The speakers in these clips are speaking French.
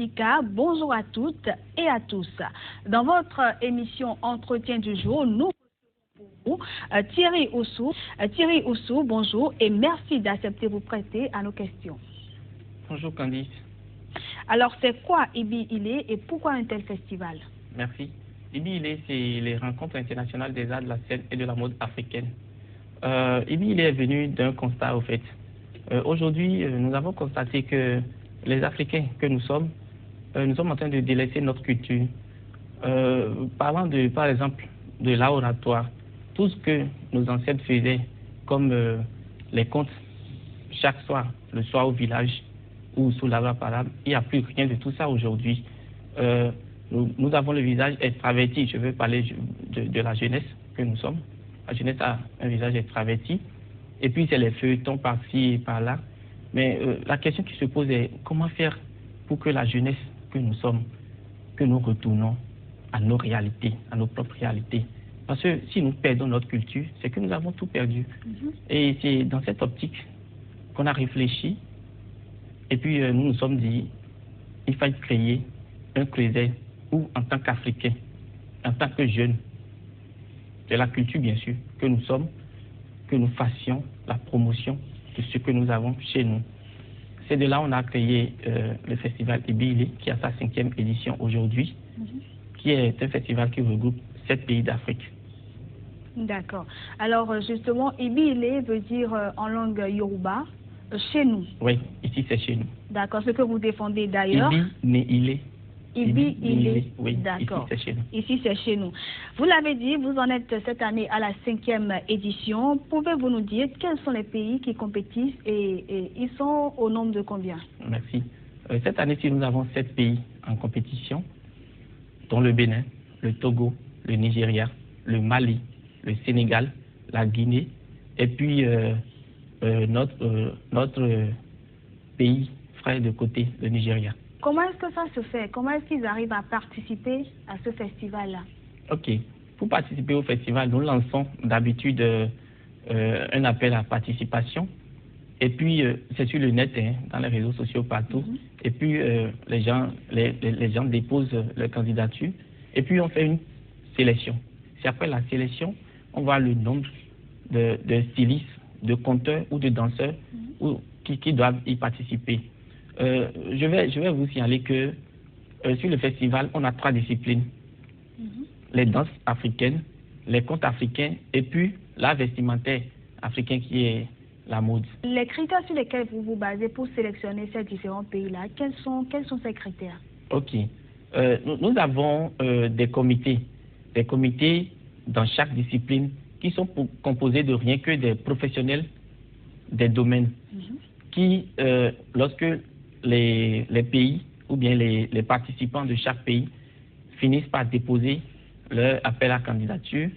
Africa. Bonjour à toutes et à tous. Dans votre émission Entretien du jour, nous recevons pour vous Thierry Oussou. Thierry Oussou, bonjour et merci d'accepter vous prêter à nos questions. Bonjour Candice. Alors, c'est quoi Ibi Ilé et pourquoi un tel festival? Merci. Ibi Ilé, c'est les rencontres internationales des arts de la scène et de la mode africaine. Ibi Ilé est venu d'un constat au fait. Aujourd'hui, nous avons constaté que les Africains que nous sommes en train de délaisser notre culture. Parlant par exemple, de l'art oratoire, tout ce que nos ancêtres faisaient, comme les contes chaque soir, le soir au village ou sous l'arbre parable, il n'y a plus rien de tout ça aujourd'hui. Nous avons le visage extraverti. Je veux parler de la jeunesse que nous sommes. La jeunesse a un visage extraverti. Et puis, c'est les feuilletons par-ci et par-là. Mais la question qui se pose est comment faire pour que la jeunesse que nous sommes, que nous retournons à nos réalités, à nos propres réalités. Parce que si nous perdons notre culture, c'est que nous avons tout perdu. Et c'est dans cette optique qu'on a réfléchi. Et puis, nous nous sommes dit, il faut créer un creuset où, en tant qu'Africains, en tant que jeunes, de la culture bien sûr, que nous sommes, que nous fassions la promotion de ce que nous avons chez nous. C'est de là qu'on a créé le festival Ibi Ilé, qui a sa 5e édition aujourd'hui, qui est un festival qui regroupe 7 pays d'Afrique. D'accord. Alors justement, Ibi Ilé veut dire en langue Yoruba, chez nous. Oui, ici c'est chez nous. D'accord, ce que vous défendez d'ailleurs. Ibi Ilé. Ibi Ilé, oui, d'accord. Ici c'est chez nous. Ici c'est chez nous. Vous l'avez dit, vous en êtes cette année à la 5e édition. Pouvez-vous nous dire quels sont les pays qui compétissent et ils sont au nombre de combien? Merci. Cette année-ci, nous avons 7 pays en compétition, dont le Bénin, le Togo, le Nigeria, le Mali, le Sénégal, la Guinée, et puis notre pays frère de côté, le Nigeria. Comment est-ce que ça se fait? Comment est-ce qu'ils arrivent à participer à ce festival-là? Ok. Pour participer au festival, nous lançons d'habitude un appel à participation. Et puis, c'est sur le net, hein, dans les réseaux sociaux partout. Et puis, les gens déposent leur candidature. Et puis, on fait une sélection. C'est après la sélection, on voit le nombre de stylistes, de conteurs ou de danseurs qui doivent y participer. Je vais vous signaler que sur le festival, on a 3 disciplines. Les danses africaines, les contes africains et puis l'art vestimentaire africain qui est la mode. Les critères sur lesquels vous vous basez pour sélectionner ces différents pays-là, quels sont ces critères? Ok. Nous avons des comités dans chaque discipline qui sont composés de rien que des professionnels des domaines qui, lorsque les pays ou bien les participants de chaque pays finissent par déposer leur appel à candidature,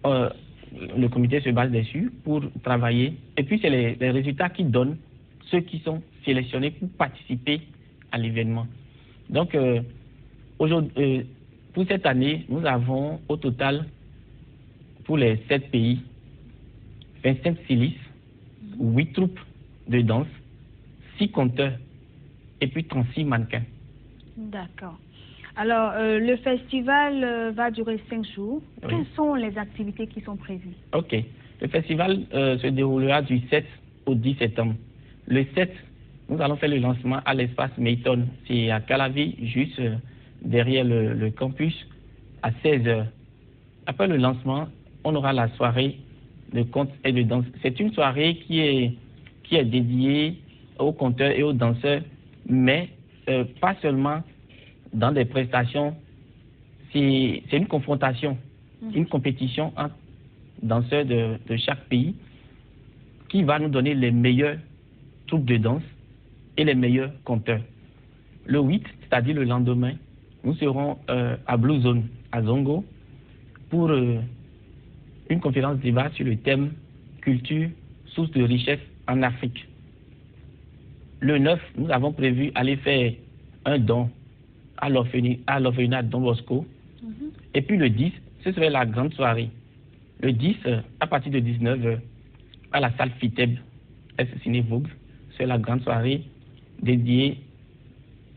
le comité se base dessus pour travailler. Et puis, c'est les résultats qui donnent ceux qui sont sélectionnés pour participer à l'événement. Donc, aujourd'hui, pour cette année, nous avons au total, pour les 7 pays, 25 stylistes, 8 troupes de danse, 6 conteurs et puis 36 mannequins. D'accord. Alors, le festival va durer 5 jours. Oui. Quelles sont les activités qui sont prévues? Ok. Le festival se déroulera du 7 au 10 septembre. Le 7, nous allons faire le lancement à l'espace Mayton. C'est à Calavi, juste derrière le campus, à 16h. Après le lancement, on aura la soirée de contes et de danse. C'est une soirée qui est dédiée aux conteurs et aux danseurs, mais pas seulement dans des prestations. C'est une confrontation, une compétition entre danseurs de chaque pays qui va nous donner les meilleures troupes de danse et les meilleurs conteurs. Le 8, c'est-à-dire le lendemain, nous serons à Blue Zone, à Zongo, pour une conférence débat sur le thème culture, source de richesse en Afrique. Le 9, nous avons prévu aller faire un don à l'orphelinat Don Bosco. Et puis le 10, ce serait la grande soirée. Le 10, à partir de 19h, à la salle Fiteb, Ciné Vogue, c'est la grande soirée dédiée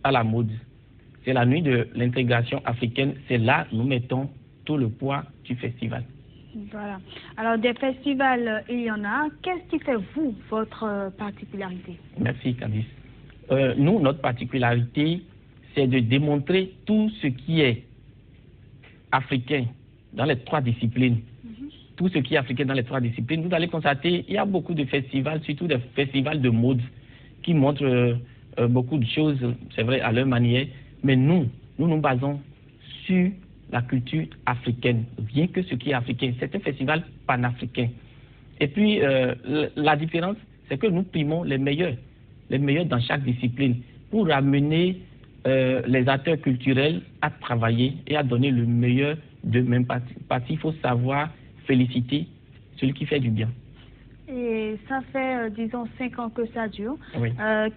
à la mode. C'est la nuit de l'intégration africaine. C'est là que nous mettons tout le poids du festival. Voilà. Alors, des festivals, il y en a. Qu'est-ce qui fait, vous, votre particularité? Merci, Candice. Nous, notre particularité, c'est de démontrer tout ce qui est africain dans les 3 disciplines. Tout ce qui est africain dans les 3 disciplines. Vous allez constater, il y a beaucoup de festivals, surtout des festivals de mode, qui montrent beaucoup de choses, c'est vrai, à leur manière. Mais nous nous basons sur la culture africaine. Bien que ce qui est africain, c'est un festival panafricain. Et puis, la différence, c'est que nous primons les meilleurs dans chaque discipline, pour amener les acteurs culturels à travailler et à donner le meilleur d'eux-mêmes. Parce qu'il faut savoir féliciter celui qui fait du bien. Et ça fait, disons, 5 ans que ça dure. Oui.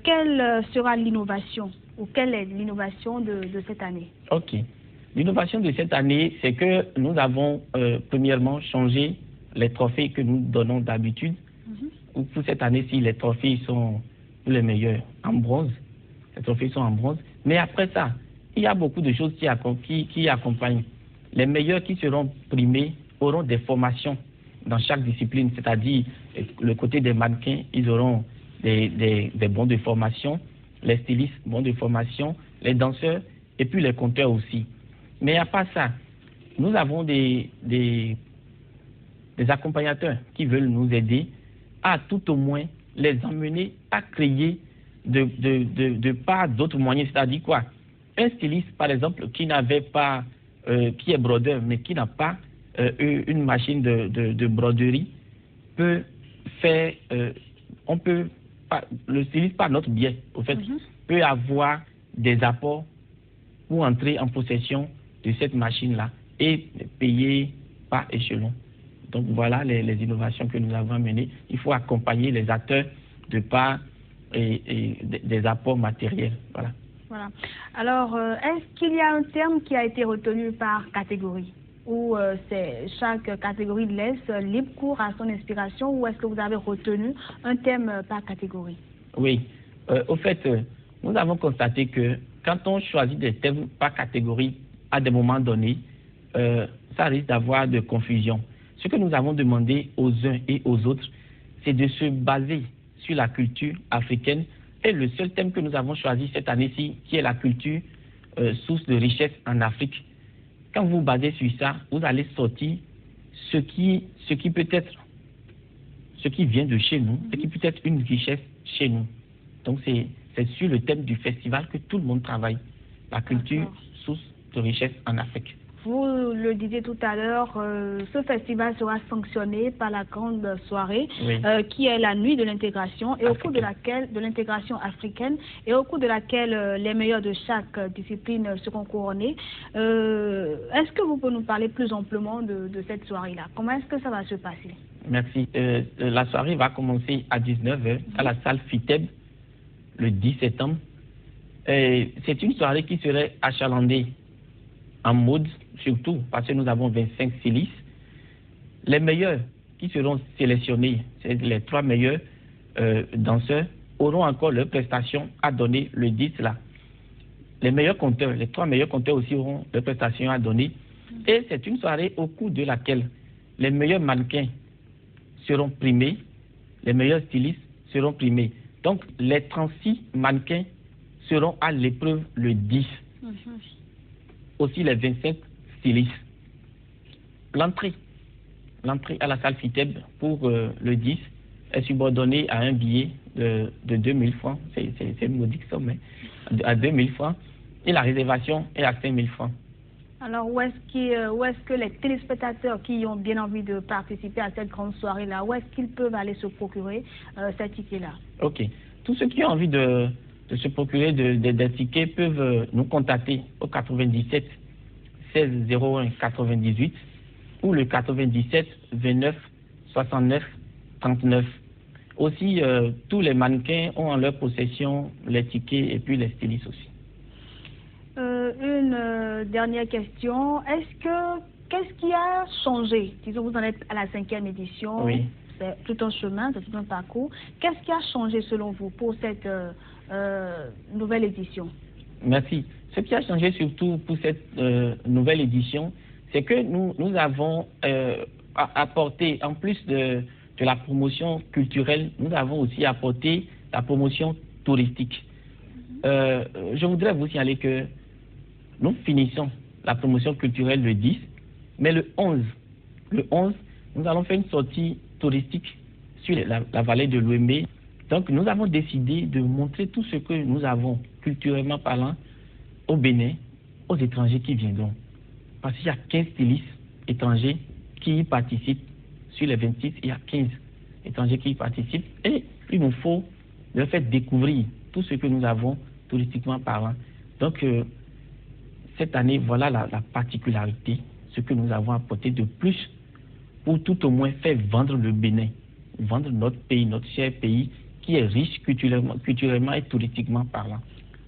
Quelle sera l'innovation, ou quelle est l'innovation de cette année? Ok. L'innovation de cette année, c'est que nous avons premièrement changé les trophées que nous donnons d'habitude. Pour cette année-ci, les trophées sont les meilleurs en bronze. Les trophées sont en bronze. Mais après ça, il y a beaucoup de choses qui accompagnent. Les meilleurs qui seront primés auront des formations dans chaque discipline, c'est-à-dire le côté des mannequins, ils auront des bons de formation, les stylistes, bons de formation, les danseurs et puis les conteurs aussi. Mais à part ça, nous avons des accompagnateurs qui veulent nous aider à tout au moins les emmener à créer de par d'autres moyens, c'est-à-dire quoi? Un styliste, par exemple, qui n'avait pas, qui est brodeur, mais qui n'a pas une machine de broderie, peut faire, le styliste par notre biais, au fait, peut avoir des apports pour entrer en possession de cette machine-là et payer par échelon. Donc voilà les innovations que nous avons menées. Il faut accompagner les acteurs de par des apports matériels. Voilà. Voilà. Alors, est-ce qu'il y a un terme qui a été retenu par catégorie, ou chaque catégorie laisse libre cours à son inspiration, ou est-ce que vous avez retenu un thème par catégorie? Oui. Au fait, nous avons constaté que quand on choisit des thèmes par catégorie à des moments donnés, ça risque d'avoir de confusion. Ce que nous avons demandé aux uns et aux autres, c'est de se baser sur la culture africaine. Et le seul thème que nous avons choisi cette année-ci, qui est la culture, source de richesse en Afrique. Quand vous vous basez sur ça, vous allez sortir ce qui peut être, ce qui vient de chez nous, et qui peut être une richesse chez nous. Donc c'est sur le thème du festival que tout le monde travaille. La culture, source de richesse en Afrique. Vous le disiez tout à l'heure, ce festival sera sanctionné par la grande soirée, oui, qui est la nuit de l'intégration, et au cours de laquelle, de l'intégration africaine, et au cours de laquelle les meilleurs de chaque discipline seront couronnés. Est-ce que vous pouvez nous parler plus amplement de cette soirée-là? Comment est-ce que ça va se passer? Merci. La soirée va commencer à 19h à la salle FITEB le 10 septembre. C'est une soirée qui serait achalandée en mode, surtout parce que nous avons 25 stylistes. Les meilleurs qui seront sélectionnés, c'est les 3 meilleurs danseurs, auront encore leurs prestations à donner le 10 là. Les meilleurs compteurs, les 3 meilleurs compteurs aussi auront leurs prestations à donner. Et c'est une soirée au cours de laquelle les meilleurs mannequins seront primés, les meilleurs stylistes seront primés. Donc les 36 mannequins seront à l'épreuve le 10. Aussi les 25 stylistes. L'entrée à la salle FITEB pour le 10 est subordonnée à un billet de 2000 francs. C'est une modique somme, mais à 2000 francs. Et la réservation est à 5000 francs. Alors, où est-ce que les téléspectateurs qui ont bien envie de participer à cette grande soirée-là, où est-ce qu'ils peuvent aller se procurer ces tickets-là? Ok. Tous ceux qui ont envie de se procurer des tickets peuvent nous contacter au 97 16 01 98 ou le 97 29 69 39. Aussi, tous les mannequins ont en leur possession les tickets et puis les stylistes aussi. Une dernière question. Qu'est-ce qui a changé? Disons, vous en êtes à la 5e édition. Oui. C'est tout un chemin, c'est tout un parcours. Qu'est-ce qui a changé selon vous pour cette nouvelle édition? Merci. Ce qui a changé surtout pour cette nouvelle édition, c'est que nous avons apporté, en plus de la promotion culturelle, nous avons aussi apporté la promotion touristique. Je voudrais vous signaler que nous finissons la promotion culturelle le 10, mais le 11, nous allons faire une sortie touristique sur la vallée de l'Ouémé. Donc nous avons décidé de montrer tout ce que nous avons, culturellement parlant, au Bénin, aux étrangers qui viendront. Parce qu'il y a 15 stylistes étrangers qui y participent. Sur les 26, il y a 15 étrangers qui y participent. Et il nous faut leur faire découvrir tout ce que nous avons, touristiquement parlant. Donc, cette année, voilà la particularité, ce que nous avons apporté de plus pour tout au moins faire vendre le Bénin, vendre notre pays, notre cher pays, qui est riche culturellement et touristiquement parlant.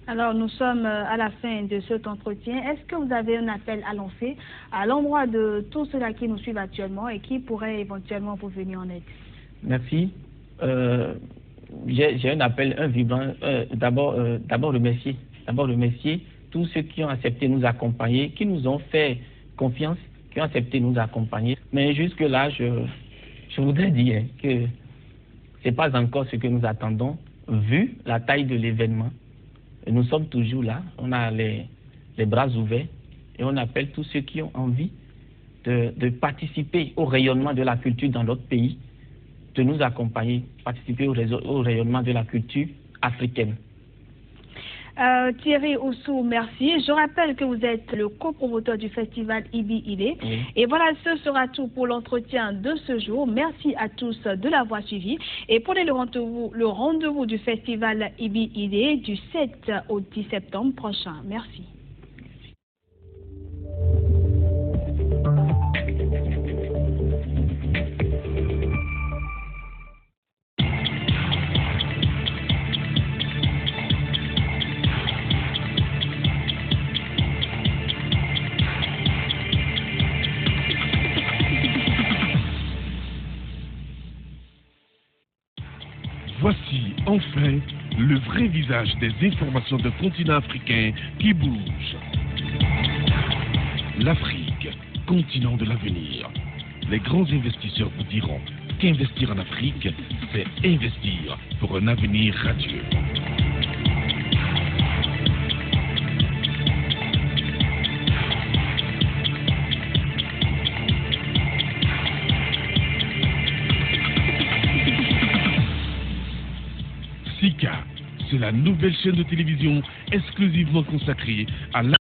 Alors, nous sommes à la fin de cet entretien. Est-ce que vous avez un appel à lancer à l'endroit de tous ceux-là qui nous suivent actuellement et qui pourraient éventuellement vous venir en aide? Merci. J'ai un appel, un vibrant. D'abord remercier tous ceux qui ont accepté de nous accompagner, qui nous ont fait confiance, qui ont accepté de nous accompagner. Mais jusque-là, je voudrais dire que ce n'est pas encore ce que nous attendons, vu la taille de l'événement. Nous sommes toujours là, on a les bras ouverts et on appelle tous ceux qui ont envie de participer au rayonnement de la culture dans notre pays, de nous accompagner, participer au rayonnement de la culture africaine. Thierry Oussou, merci. Je rappelle que vous êtes le copromoteur du festival Ibi Ilé. Oui. Et voilà, ce sera tout pour l'entretien de ce jour. Merci à tous de l'avoir suivi. Et prenez le rendez-vous du festival Ibi Ilé du 7 au 10 septembre prochain. Merci. Voici enfin le vrai visage des informations de continent africain qui bouge. L'Afrique, continent de l'avenir. Les grands investisseurs vous diront qu'investir en Afrique, c'est investir pour un avenir radieux. Sika, c'est la nouvelle chaîne de télévision exclusivement consacrée à la